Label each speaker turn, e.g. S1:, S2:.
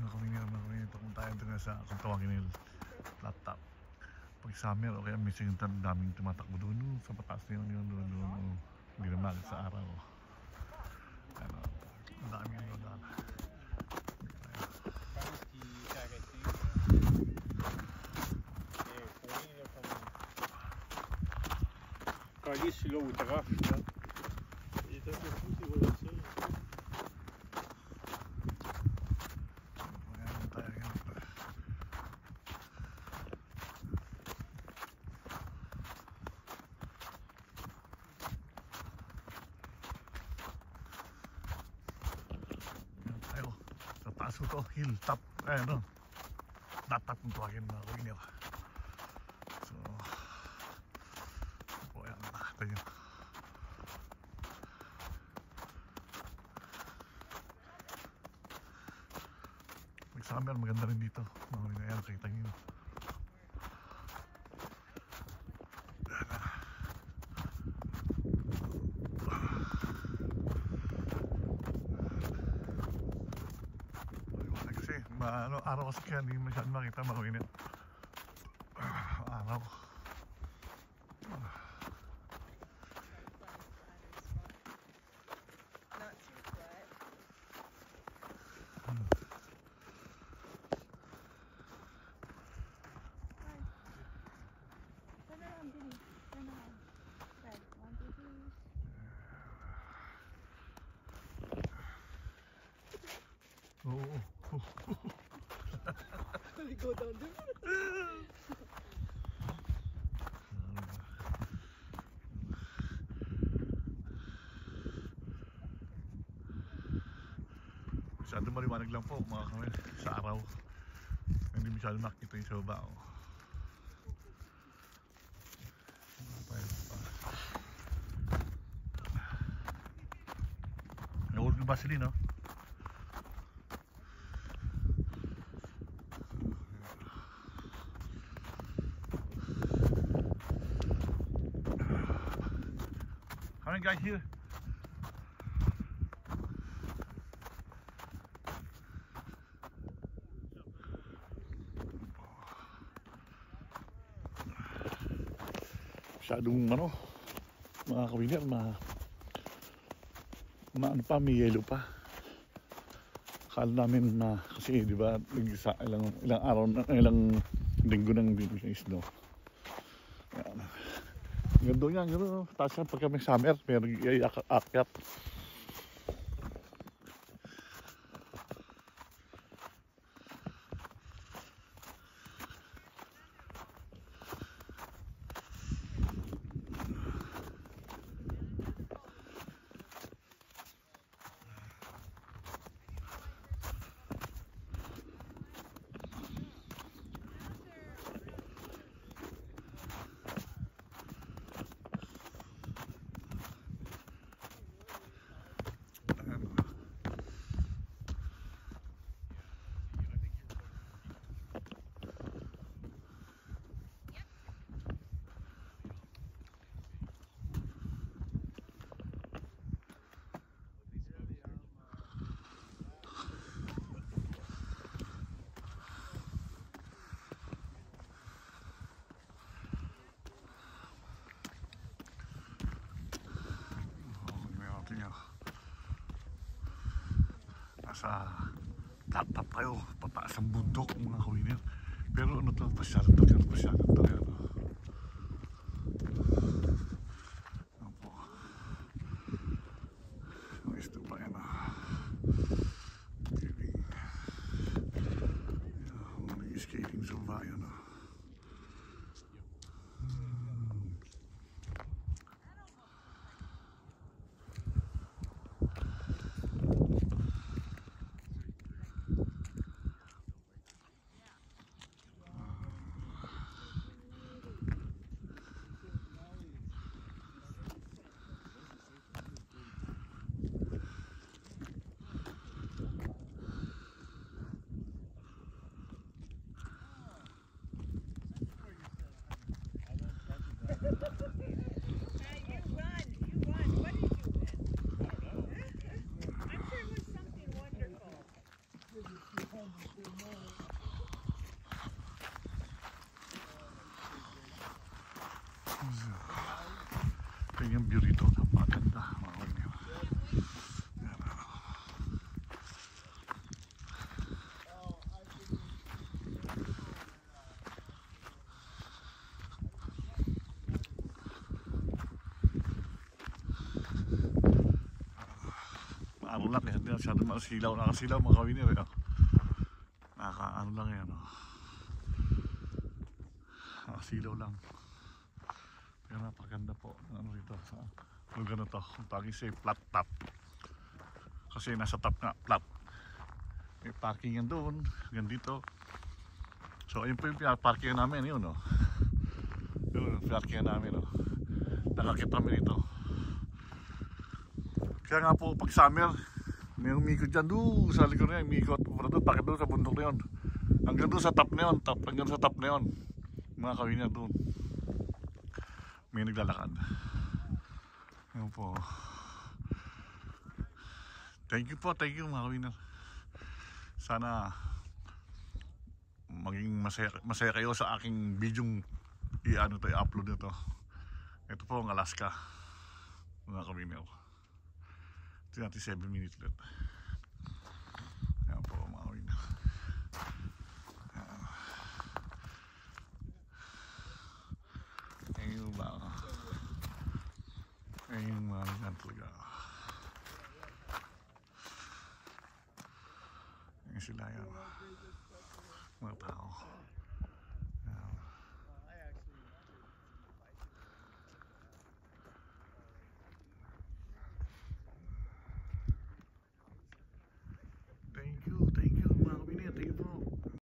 S1: Makuminil kung tayo doon sa kung tawagin nila flat top. Pag summer o kaya minsan yung daming tumatakbo doon sa pataas na yun doon. Hindi na malit sa araw. Ano, ang daming yun doon.
S2: Quand il est sur là où il trafe, là, il est un peu fou, il va ça.
S1: Taas ko to, hilltop, ano, datap kung tawagin mga kuinil. So, po yan, nakakita nyo. Pag summer, maganda rin dito, mga kuinil, ayan, nakita nyo. Ano, araw kasi kaya hindi masyadong makita mga kuinil. Araw.
S3: Go down there.
S1: Masyado maliwanag lang po mga kamay sa araw. Hindi masyado nakita yung sa baba. Nahulog yung Vaseline, no? How many guys here? Masyadong ano, mga kawiner, ano pa, may yellow pa. Akala namin na kasi di ba ilang araw na, ilang linggo nang dito sa snow. Yan. Ganda yan, gano'n. Taas yan pagka may summer, pero iakyat. Nasa tatap tayo, pataas ang bundok mga kawiner. Pero ano to, pasyalan talaga. Ano po. Nice to pa yan mga skating zumba yan Ito yung view rito, napakaganda mga kaibigan. Yan. Ano lang yan, masyado makasilaw, nakasilaw mga kawinir eh. Ano lang yan, nakasilaw lang. Pero napakaganda po ano rito sa lugar na to. Ang tawagin siya flat top, kasi nasa top nga, flat. May parking yan doon hanggang dito. So ayun po yung parking namin, yun yun yung parking namin nakakit kami dito. Kaya nga po pag summer may umikot dyan doon sa likod na yun, umikot doon, pakit doon sa bundok na yun hanggang doon sa top na yun, hanggang sa top na yun mga kawinir doon may naglalakad. Ayun po, thank you mga kawinir. Sana maging masaya kayo sa aking bidyong i-upload nito. Ito po ang Alaska mga kawinir. Ito natin 7 minutes ulit. Ayan po mga kawinir. Ayun ba? Ayun mga kawinir talaga. Ayun sila yan mga tao.